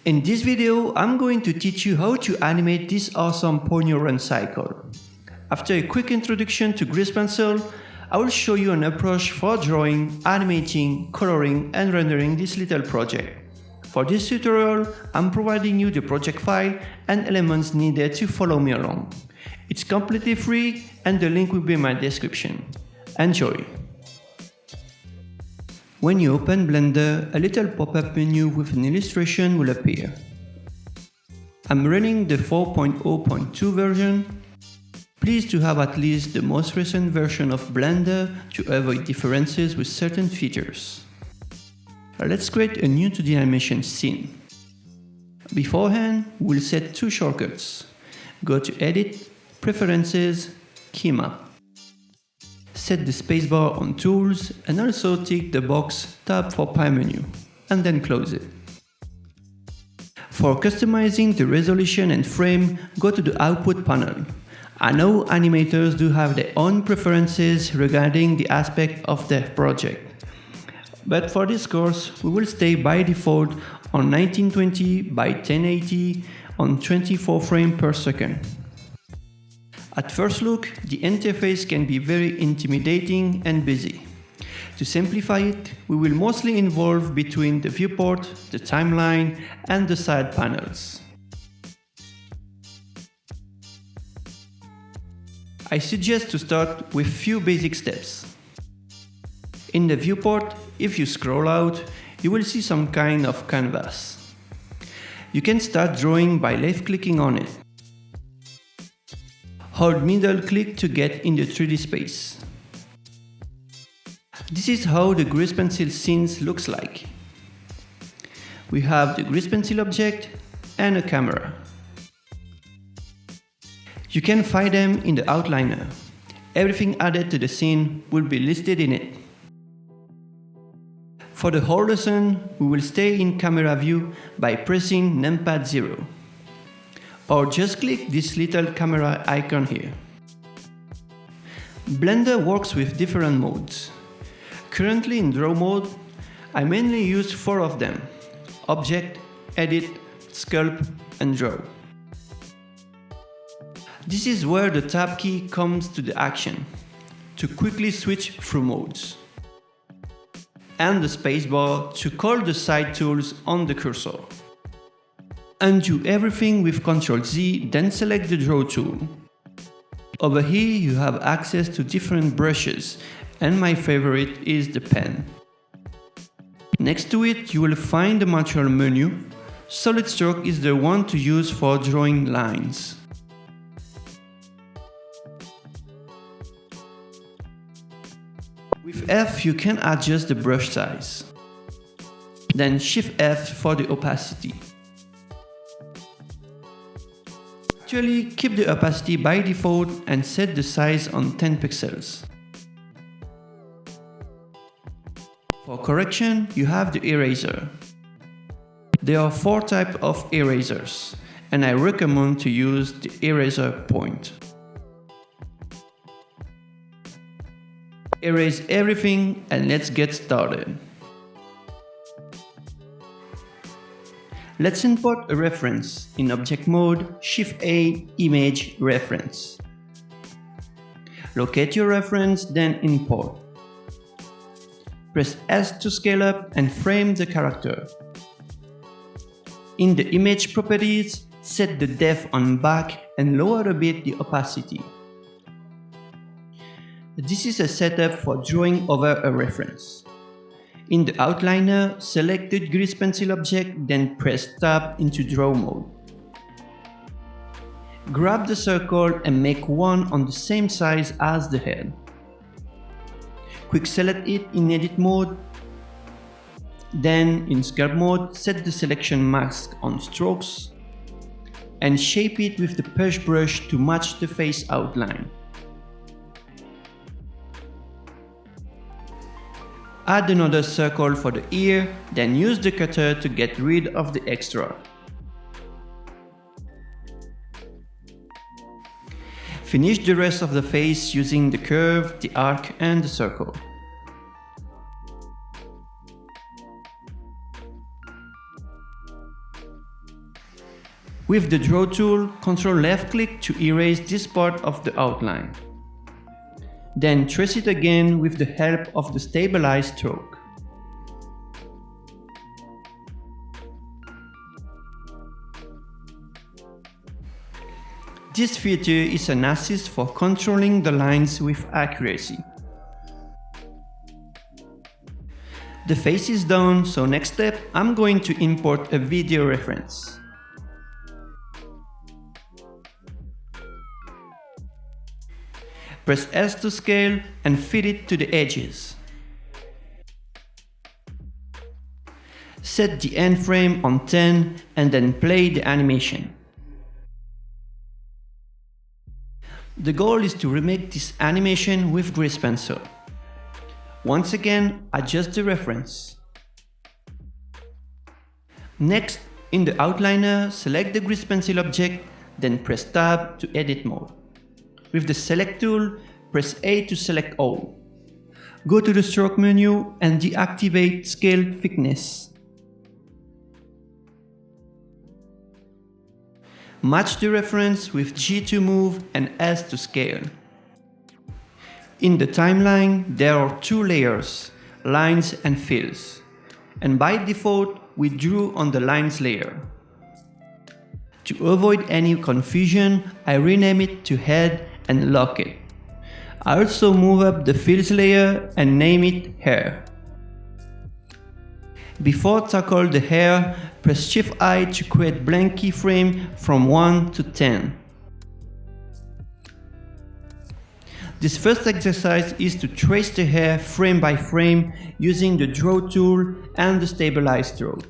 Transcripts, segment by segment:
In this video, I'm going to teach you how to animate this awesome Ponyo run cycle. After a quick introduction to Grease Pencil, I will show you an approach for drawing, animating, coloring and rendering this little project. For this tutorial, I'm providing you the project file and elements needed to follow me along. It's completely free and the link will be in my description. Enjoy! When you open Blender, a little pop-up menu with an illustration will appear. I'm running the 4.0.2 version. Please to have at least the most recent version of Blender to avoid differences with certain features. Let's create a new 2D animation scene. Beforehand, we'll set two shortcuts. Go to Edit, Preferences, Key Map. Set the spacebar on Tools and also tick the box Tab for Pie menu, and then close it. For customizing the resolution and frame, go to the Output panel. I know animators do have their own preferences regarding the aspect of their project. But for this course, we will stay by default on 1920 by 1080 on 24 frames per second. At first look, the interface can be very intimidating and busy. To simplify it, we will mostly involve between the viewport, the timeline, and the side panels. I suggest to start with few basic steps. In the viewport, if you scroll out, you will see some kind of canvas. You can start drawing by left-clicking on it. Hold middle click to get in the 3D space. This is how the Grease Pencil scenes looks like. We have the Grease Pencil object and a camera. You can find them in the outliner. Everything added to the scene will be listed in it. For the whole lesson, we will stay in camera view by pressing numpad 0. Or just click this little camera icon here. Blender works with different modes. Currently in draw mode, I mainly use 4 of them: Object, Edit, Sculpt and Draw. This is where the Tab key comes to the action, to quickly switch through modes. And the spacebar to call the side tools on the cursor. Undo everything with Ctrl Z, then select the Draw tool. Over here you have access to different brushes, and my favorite is the pen. Next to it you will find the material menu. Solid stroke is the one to use for drawing lines. With F you can adjust the brush size. Then Shift F for the opacity. Actually, keep the opacity by default and set the size on 10 pixels. For correction, you have the eraser. There are 4 types of erasers, and I recommend to use the eraser point. Erase everything and let's get started. Let's import a reference. In object mode, Shift-A, Image, Reference. Locate your reference, then import. Press S to scale up and frame the character. In the image properties, set the depth on back and lower a bit the opacity. This is a setup for drawing over a reference. In the outliner, select the Grease Pencil object, then press Tab into Draw mode. Grab the circle and make one on the same size as the head. Quick select it in Edit mode. Then in Sculpt mode, set the selection mask on Strokes and shape it with the push brush to match the face outline. Add another circle for the ear, then use the cutter to get rid of the extra. Finish the rest of the face using the curve, the arc and the circle. With the Draw tool, Ctrl left click to erase this part of the outline. Then trace it again with the help of the Stabilize stroke. This feature is an assist for controlling the lines with accuracy. The face is done, so next step, I'm going to import a video reference. Press S to scale and fit it to the edges. Set the end frame on 10 and then play the animation. The goal is to remake this animation with Grease Pencil. Once again, adjust the reference. Next, in the outliner, select the Grease Pencil object, then press Tab to edit mode. With the Select tool, press A to select all. Go to the Stroke menu and deactivate Scale Thickness. Match the reference with G to move and S to scale. In the timeline, there are two layers, lines and fills. And by default, we drew on the lines layer. To avoid any confusion, I rename it to Head and lock it. I also move up the fills layer and name it Hair. Before tackle the hair, press Shift I to create blank keyframe from 1 to 10. This first exercise is to trace the hair frame by frame using the Draw tool and the Stabilize stroke.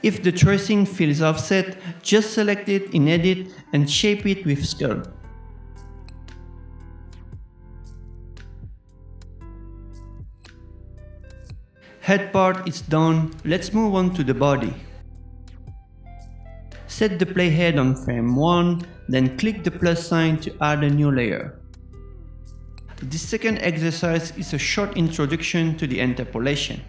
If the tracing feels offset, just select it in Edit and shape it with Skull. Head part is done, let's move on to the body. Set the playhead on frame 1, then click the plus sign to add a new layer. This second exercise is a short introduction to the interpolation.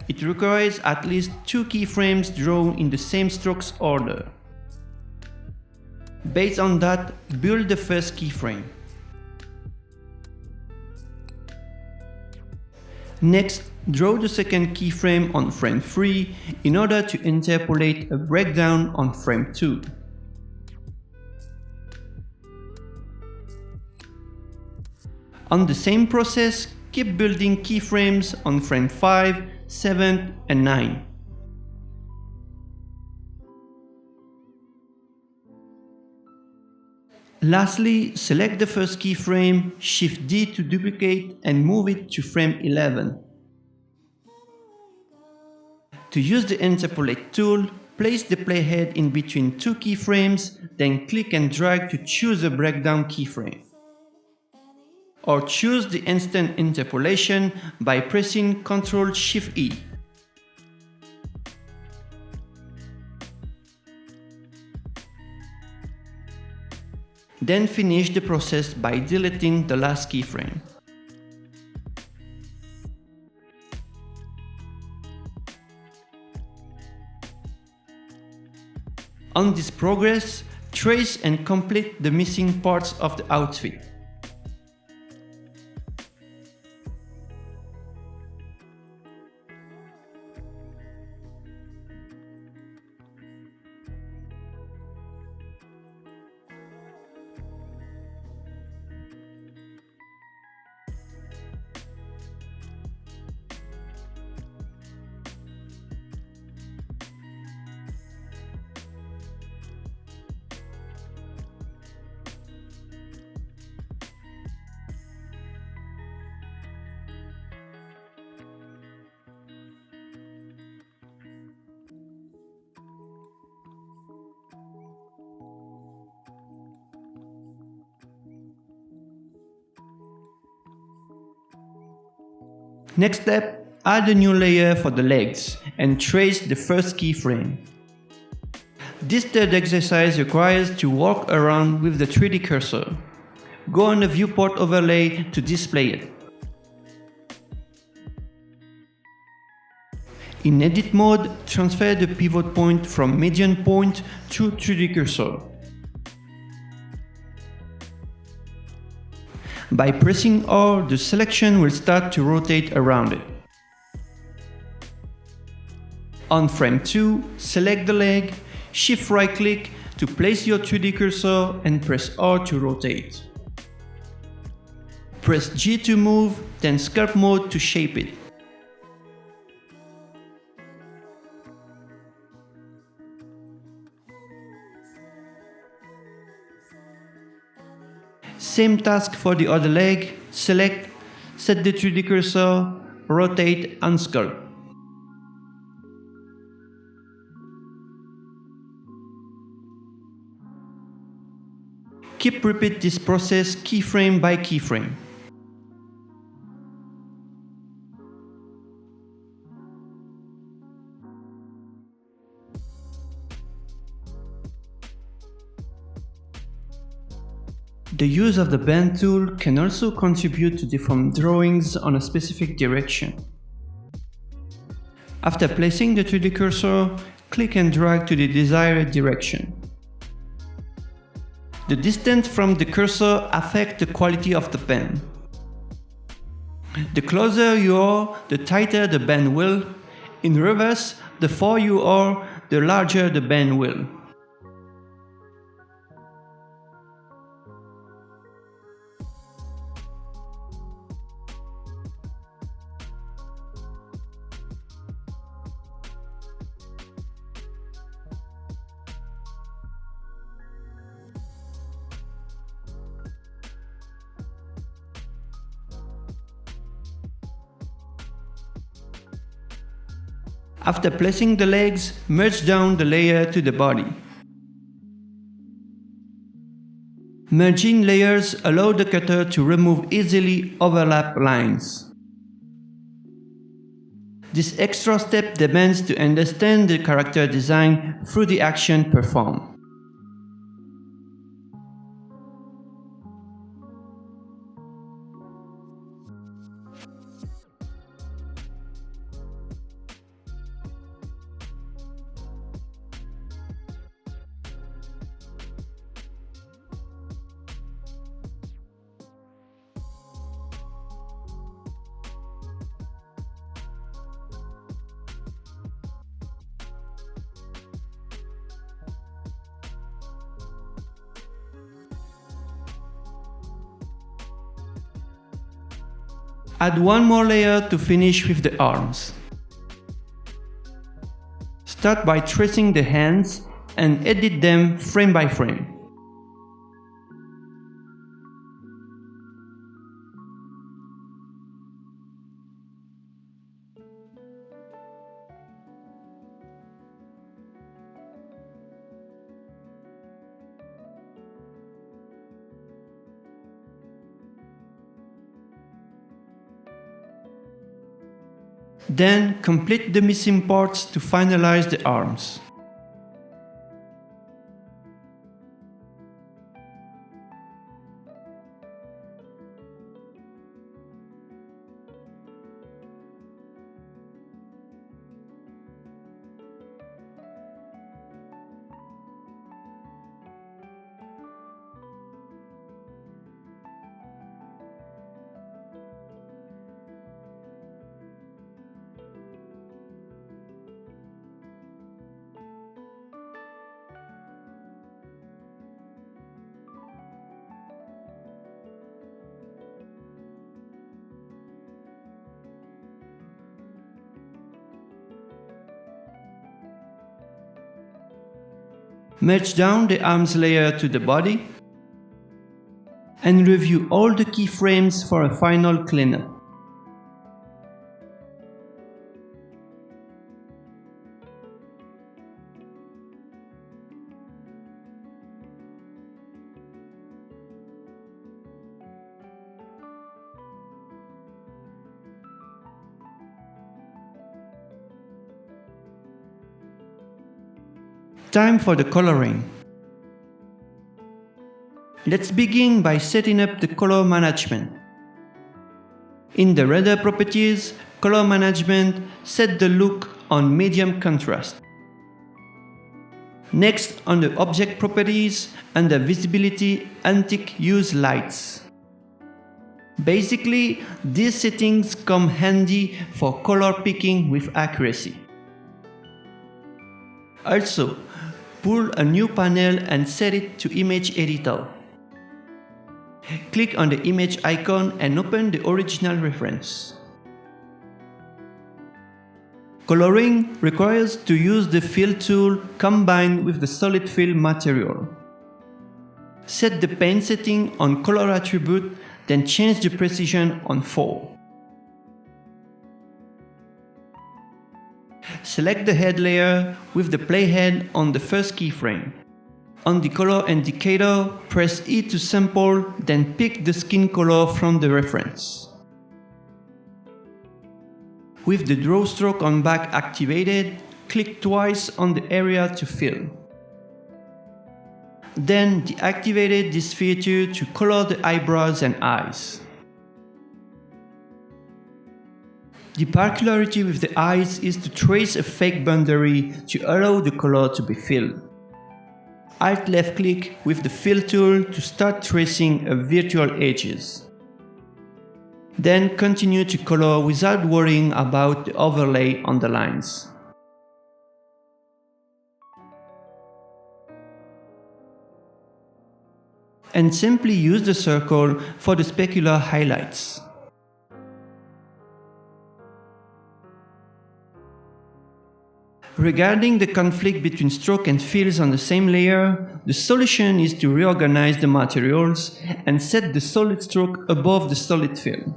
It requires at least 2 keyframes drawn in the same strokes order. Based on that, build the first keyframe. Next, draw the second keyframe on frame 3 in order to interpolate a breakdown on frame 2. On the same process, keep building keyframes on frame 5, 7 and 9. Lastly, select the first keyframe, Shift D to duplicate and move it to frame 11. To use the Interpolate tool, place the playhead in between 2 keyframes, then click and drag to choose a breakdown keyframe. Or choose the instant interpolation by pressing Ctrl-Shift-E. Then finish the process by deleting the last keyframe. On this progress, trace and complete the missing parts of the outfit. Next step, add a new layer for the legs and trace the first keyframe. This third exercise requires to walk around with the 3D cursor. Go on the viewport overlay to display it. In edit mode, transfer the pivot point from median point to 3D cursor. By pressing R, the selection will start to rotate around it. On frame 2, select the leg, shift right click to place your 3D cursor and press R to rotate. Press G to move, then sculpt mode to shape it. Same task for the other leg, select, set the 3D cursor, rotate and sculpt. Keep repeat this process keyframe by keyframe. The use of the bend tool can also contribute to deform drawings on a specific direction. After placing the 3D cursor, click and drag to the desired direction. The distance from the cursor affects the quality of the pen. The closer you are, the tighter the bend will. In reverse, the farther you are, the larger the bend will. After placing the legs, merge down the layer to the body. Merging layers allow the cutter to remove easily overlap lines. This extra step demands to understand the character design through the action performed. Add one more layer to finish with the arms. Start by tracing the hands and edit them frame by frame. Then complete the missing parts to finalize the arms. Merge down the arms layer to the body and review all the keyframes for a final cleanup. Time for the coloring. Let's begin by setting up the color management. In the render properties, color management, set the look on medium contrast. Next, on the object properties, under visibility, untick use lights. Basically, these settings come handy for color picking with accuracy. Also, pull a new panel and set it to Image Editor. Click on the image icon and open the original reference. Coloring requires to use the fill tool combined with the solid fill material. Set the pen setting on color attribute, then change the precision on 4. Select the head layer with the playhead on the first keyframe. On the color indicator, press E to sample, then pick the skin color from the reference. With the draw stroke on back activated, click twice on the area to fill. Then deactivate this feature to color the eyebrows and eyes. The particularity with the eyes is to trace a fake boundary to allow the color to be filled. Alt left click with the fill tool to start tracing a virtual edges. Then continue to color without worrying about the overlay on the lines. And simply use the circle for the specular highlights. Regarding the conflict between stroke and fills on the same layer, the solution is to reorganize the materials and set the solid stroke above the solid fill.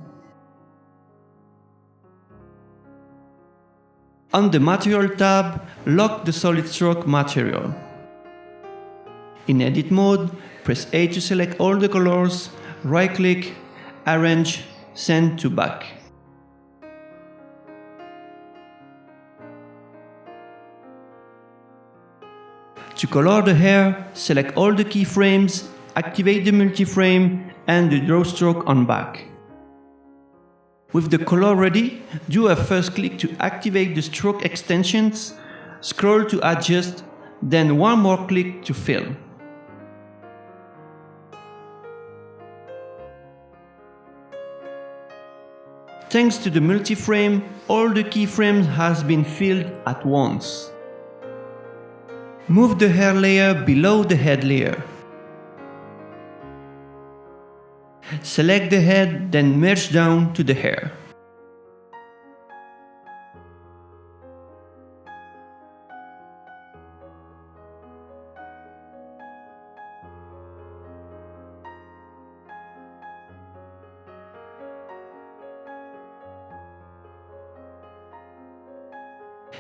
On the Material tab, lock the solid stroke material. In Edit mode, press A to select all the colors, right-click, Arrange, Send to Back. To color the hair, select all the keyframes, activate the multiframe and the draw stroke on back. With the color ready, do a first click to activate the stroke extensions, scroll to adjust, then one more click to fill. Thanks to the multiframe, all the keyframes has been filled at once. Move the hair layer below the head layer. Select the head, then merge down to the hair.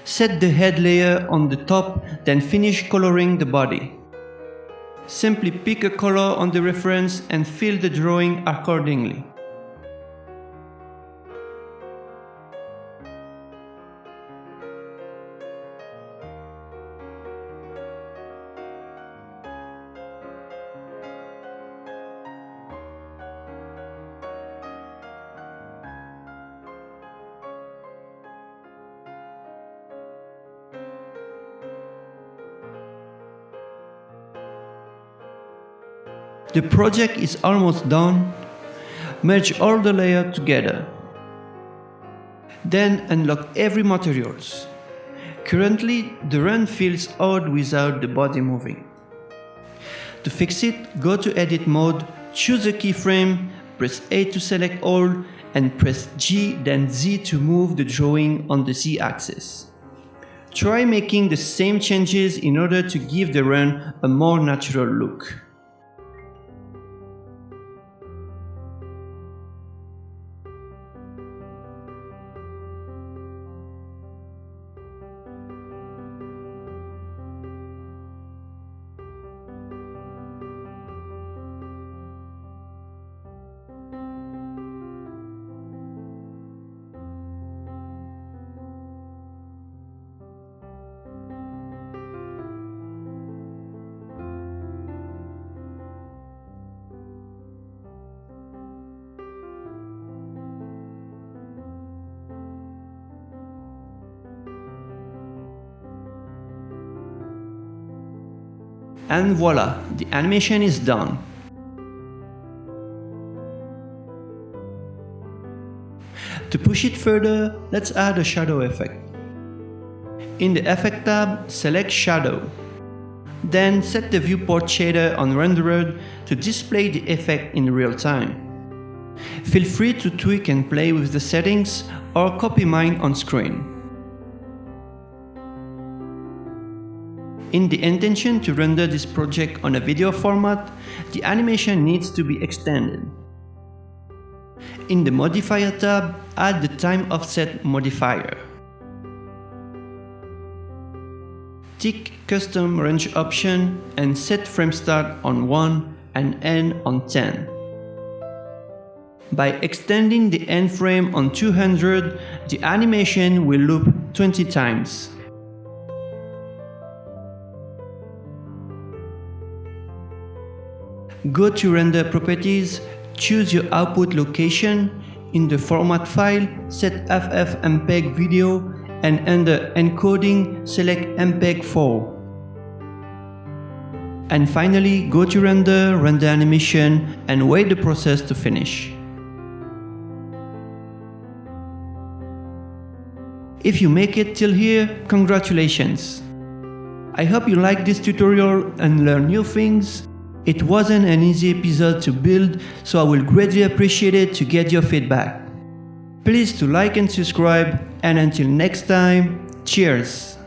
Set the head layer on the top, then finish coloring the body. Simply pick a color on the reference and fill the drawing accordingly. The project is almost done. Merge all the layers together. Then unlock every materials. Currently, the run feels odd without the body moving. To fix it, go to Edit mode, choose a keyframe, press A to select all, and press G then Z to move the drawing on the Z axis. Try making the same changes in order to give the run a more natural look. And voila, the animation is done. To push it further, let's add a shadow effect. In the Effect tab, select Shadow. Then set the viewport shader on rendered to display the effect in real time. Feel free to tweak and play with the settings or copy mine on screen. In the intention to render this project on a video format, the animation needs to be extended. In the Modifier tab, add the Time Offset modifier. Tick Custom Range option and set frame start on 1 and end on 10. By extending the end frame on 200, the animation will loop 20 times. Go to Render Properties, choose your output location. In the Format file, set FFmpeg Video and under Encoding, select MPEG-4. And finally, go to Render, Render Animation and wait the process to finish. If you make it till here, congratulations! I hope you liked this tutorial and learned new things. It wasn't an easy episode to build, so I will greatly appreciate it to get your feedback. Please to like and subscribe, and until next time, cheers!